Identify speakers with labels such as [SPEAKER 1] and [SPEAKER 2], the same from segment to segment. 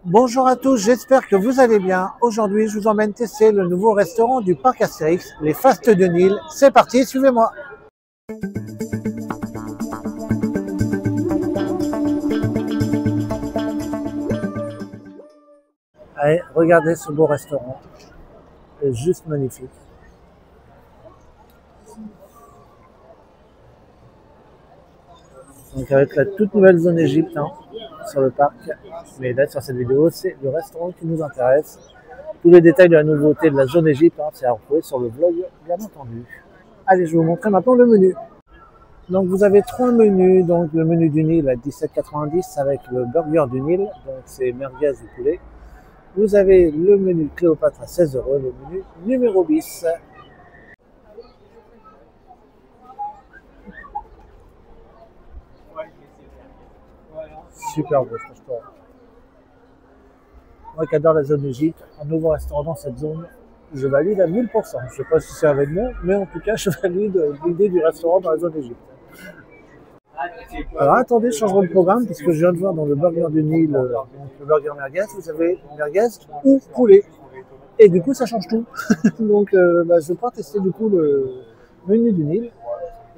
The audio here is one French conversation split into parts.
[SPEAKER 1] Bonjour à tous, j'espère que vous allez bien. Aujourd'hui, je vous emmène tester le nouveau restaurant du parc Astérix, les Fastes de Nil. C'est parti, suivez-moi. Allez, regardez ce beau restaurant. C'est juste magnifique. Donc avec la toute nouvelle zone Égypte sur le parc. Mais là, sur cette vidéo, c'est le restaurant qui nous intéresse. Tous les détails de la nouveauté de la zone Égypte, c'est à retrouver sur le vlog, bien entendu. Allez, je vais vous montrer maintenant le menu. Donc vous avez trois menus. Donc le menu du Nil à 17,90 avec le burger du Nil, donc c'est merguez ou poulet. Vous avez le menu Cléopâtre à 16 €, le menu numéro bis. Super beau, franchement. Moi qui adore la zone Égypte, un nouveau restaurant dans cette zone, je valide à 1000%. Je ne sais pas si c'est avec moi, mais en tout cas, je valide l'idée du restaurant dans la zone Égypte. Alors attendez, changement de programme, parce que je viens de voir dans le burger du Nil, donc le burger merguez, vous avez merguez ou poulet. Et du coup, ça change tout. Donc, je vais pas tester du coup le menu du Nil.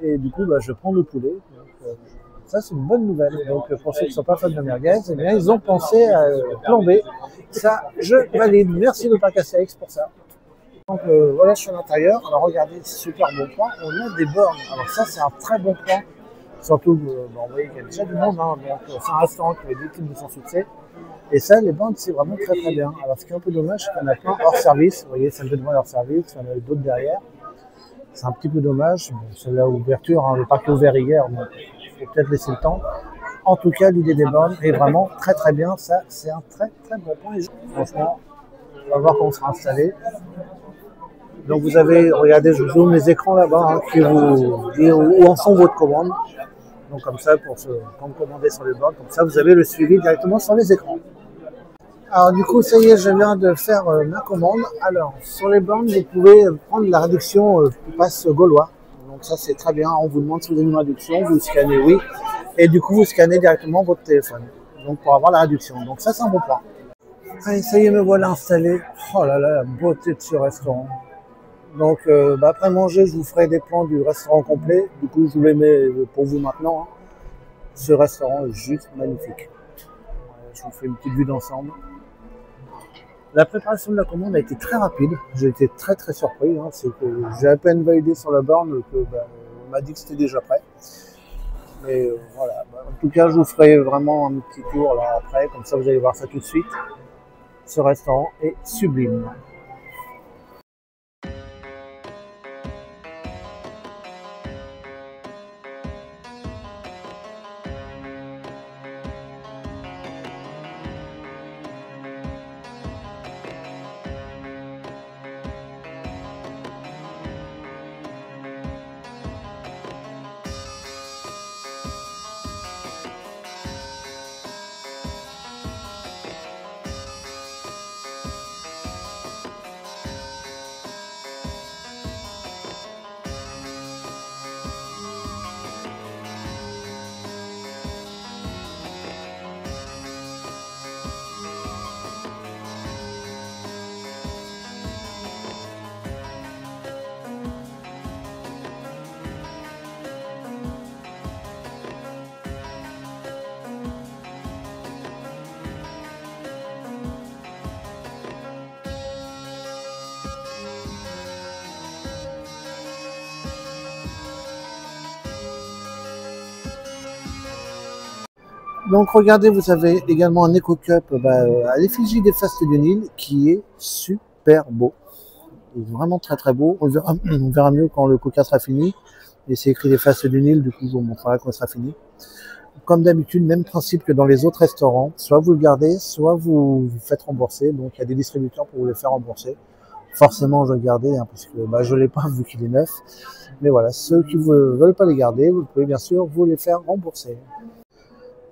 [SPEAKER 1] Et du coup, je prends le poulet. Donc, ça, c'est une bonne nouvelle. Donc, pour ceux qui ne sont pas fans de merguez, eh bien, ils ont pensé à plan B. Ça, je valide. Merci le parc Astérix pour ça. Donc, voilà, je suis à l'intérieur. Alors, regardez, super bon plan. On a des bornes. Alors, ça, c'est un très bon plan. Surtout, vous voyez qu'il y a déjà du monde. Donc, c'est un restaurant qui a des types de son succès. Et ça, les bandes, c'est vraiment très très bien. Alors, ce qui est un peu dommage, c'est qu'il y en a plein hors service. Vous voyez, celle de devant hors service, il y en a d'autres derrière. C'est un petit peu dommage. Bon, c'est la ouverture, le parc est ouvert hier, donc il faut peut-être laisser le temps. En tout cas, l'idée des bornes est vraiment très très bien. Ça, c'est un très très bon point. Franchement, on va voir comment on sera installé. Donc, vous avez, regardez, je vous zoome les écrans là-bas qui vous disent où en sont votre commande. Donc, comme ça, quand vous commandez sur les bornes, comme ça, vous avez le suivi directement sur les écrans. Alors du coup, ça y est, je viens de faire ma commande. Alors, sur les bornes, vous pouvez prendre la réduction passe gaulois. Donc ça, c'est très bien. On vous demande si vous avez une réduction, vous scannez oui. Et du coup, vous scannez directement votre téléphone. Donc pour avoir la réduction. Donc ça, c'est un bon point. Allez, ça y est, me voilà installé. Oh là là, la beauté de ce restaurant. Donc après manger, je vous ferai des plans du restaurant complet. Du coup, je vous les mets pour vous maintenant. Ce restaurant est juste magnifique. Je vous fais une petite vue d'ensemble. La préparation de la commande a été très rapide. J'ai été très très surpris. C'est que j'ai à peine validé sur la borne que on m'a dit que c'était déjà prêt. Mais voilà. En tout cas, je vous ferai vraiment un petit tour là après. Comme ça, vous allez voir ça tout de suite. Ce restaurant est sublime. Donc regardez, vous avez également un Eco Cup à l'effigie des Fastes du Nil qui est super beau. Il est vraiment très très beau. On verra mieux quand le coca sera fini. Et c'est écrit les Fastes du Nil, du coup je vous montrerai quand il sera fini. Comme d'habitude, même principe que dans les autres restaurants. Soit vous le gardez, soit vous vous faites rembourser. Donc il y a des distributeurs pour vous les faire rembourser. Forcément, je vais le garder parce que je ne l'ai pas vu qu'il est neuf. Mais voilà, ceux qui ne veulent pas les garder, vous pouvez bien sûr vous les faire rembourser.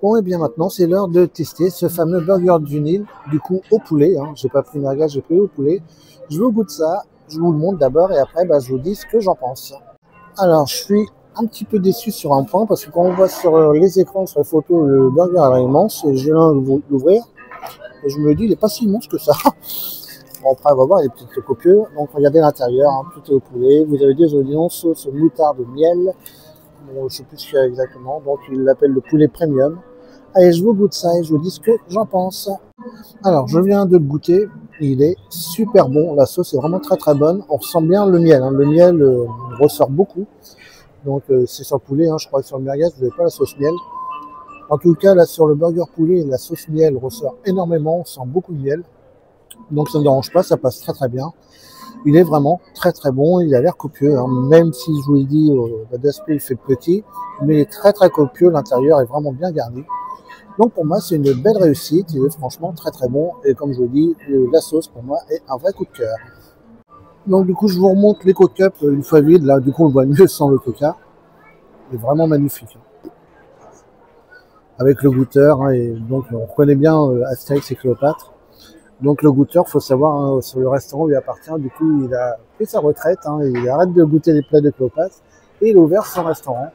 [SPEAKER 1] Bon, et bien maintenant, c'est l'heure de tester ce fameux burger du Nil, du coup au poulet. J'ai pas pris merguez, j'ai pris au poulet. Je vous goûte ça, je vous le montre d'abord et après, je vous dis ce que j'en pense. Alors, je suis un petit peu déçu sur un point parce que quand on voit sur les écrans, sur les photos, le burger est immense. J'ai l'un de l'ouvrir. Et je me dis, il n'est pas si immense que ça. Bon, après, on va voir, il est peut-être copieux. Donc, regardez l'intérieur, hein, tout est au poulet. Vous avez des oignons, sauce, moutarde, miel. Bon, je ne sais plus ce qu'il y a exactement. Donc, il l'appelle le poulet premium. Allez, je vous goûte ça et je vous dis ce que j'en pense. Alors, je viens de le goûter. Il est super bon. La sauce est vraiment très très bonne. On ressent bien le miel. Hein. Le miel ressort beaucoup. Donc, c'est sur le poulet. Hein. Je crois que sur le merguez, vous n'avez pas la sauce miel. En tout cas, là, sur le burger poulet, la sauce miel ressort énormément. On sent beaucoup de miel. Donc, ça ne me dérange pas. Ça passe très très bien. Il est vraiment très très bon. Il a l'air copieux. Hein. Même si, je vous l'ai dit, d'aspect, il fait petit. Mais il est très très copieux. L'intérieur est vraiment bien garni. Donc pour moi, c'est une belle réussite, il est franchement très très bon. Et comme je vous dis, la sauce pour moi est un vrai coup de cœur. Donc du coup, je vous remonte les Coke Cups une fois vides. Là, du coup, on le voit mieux sans le Coca. Il est vraiment magnifique. Avec le goûteur, hein, et donc on reconnaît bien Astérix et Cléopâtre. Donc le goûteur, il faut savoir, hein, sur le restaurant où il appartient, du coup, il a pris sa retraite. Hein, il arrête de goûter les plats de Cléopâtre et il a ouvert son restaurant.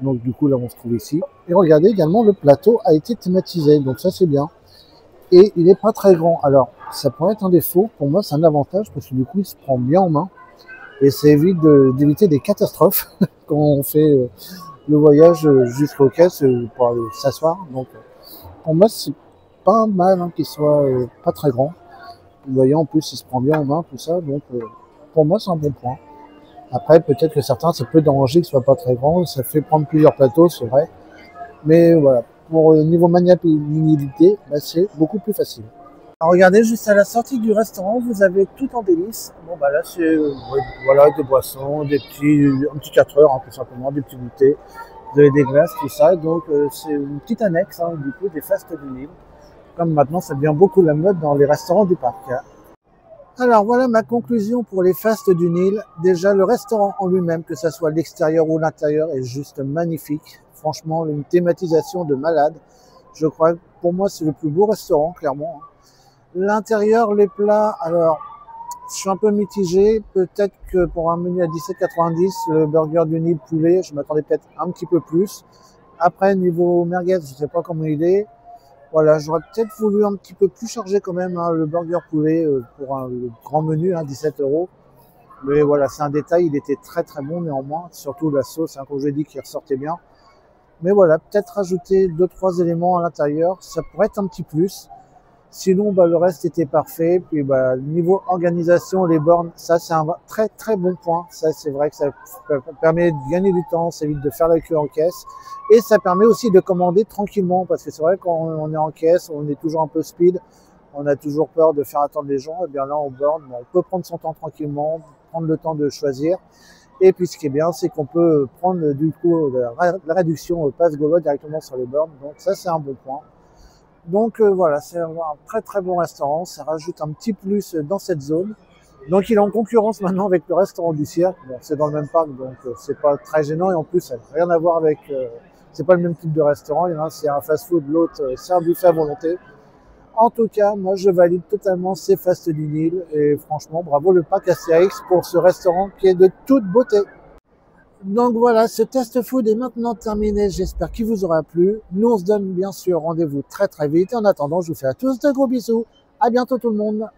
[SPEAKER 1] Donc du coup, là, on se trouve ici. Et regardez également, le plateau a été thématisé. Donc ça, c'est bien. Et il n'est pas très grand. Alors, ça pourrait être un défaut. Pour moi, c'est un avantage parce que du coup, il se prend bien en main. Et ça évite d'éviter des catastrophes quand on fait le voyage jusqu'aux caisses pour aller s'asseoir. Donc, pour moi, c'est pas mal hein, qu'il soit pas très grand. Vous voyez, en plus, il se prend bien en main, tout ça. Donc, pour moi, c'est un bon point. Après, peut-être que certains, ça peut déranger qu'il soit pas très grand. Ça fait prendre plusieurs plateaux, c'est vrai. Mais voilà, pour niveau maniabilité, bah, c'est beaucoup plus facile. Alors, regardez, juste à la sortie du restaurant, vous avez tout en délices. Bon, bah là, c'est voilà, des boissons, un petit 4 heures, hein, tout simplement, des petits goûters. Vous avez des glaces, tout ça. Donc, c'est une petite annexe, hein, du coup, des fastes du Nil. Comme maintenant, ça devient beaucoup la mode dans les restaurants du parc. Alors voilà ma conclusion pour les fastes du Nil. Déjà le restaurant en lui-même, que ce soit l'extérieur ou l'intérieur, est juste magnifique. Franchement, une thématisation de malade. Je crois que pour moi c'est le plus beau restaurant, clairement. L'intérieur, les plats, alors je suis un peu mitigé. Peut-être que pour un menu à 17,90, le burger du Nil poulet, je m'attendais peut-être un petit peu plus. Après, niveau merguez, je ne sais pas comment il est. Voilà, j'aurais peut-être voulu un petit peu plus charger quand même hein, le burger poulet pour le grand menu, hein, 17 €. Mais voilà, c'est un détail, il était très très bon néanmoins, surtout la sauce, hein, comme je l'ai dit, qui ressortait bien. Mais voilà, peut-être rajouter 2-3 éléments à l'intérieur, ça pourrait être un petit plus. Sinon, bah, le reste était parfait. Puis bah, niveau organisation, les bornes, ça c'est un très très bon point. Ça c'est vrai que ça permet de gagner du temps, ça évite de faire la queue en caisse. Et ça permet aussi de commander tranquillement, parce que c'est vrai quand on est en caisse, on est toujours un peu speed, on a toujours peur de faire attendre les gens. Et bien là, on borne, on peut prendre son temps tranquillement, prendre le temps de choisir. Et puis ce qui est bien, c'est qu'on peut prendre du coup la réduction passe Gaulois directement sur les bornes. Donc ça c'est un bon point. Donc voilà, c'est un très très bon restaurant, ça rajoute un petit plus dans cette zone. Donc il est en concurrence maintenant avec le restaurant du cirque. Bon, c'est dans le même parc, donc c'est pas très gênant. Et en plus, ça n'a rien à voir avec... c'est pas le même type de restaurant. Il y en a un, c'est un fast-food, l'autre, c'est un buffet à volonté. En tout cas, moi je valide totalement ces fastes du Nil. Et franchement, bravo le parc Astérix pour ce restaurant qui est de toute beauté. Donc voilà, ce test food est maintenant terminé. J'espère qu'il vous aura plu. Nous, on se donne bien sûr rendez-vous très très vite. En attendant, je vous fais à tous de gros bisous. À bientôt tout le monde.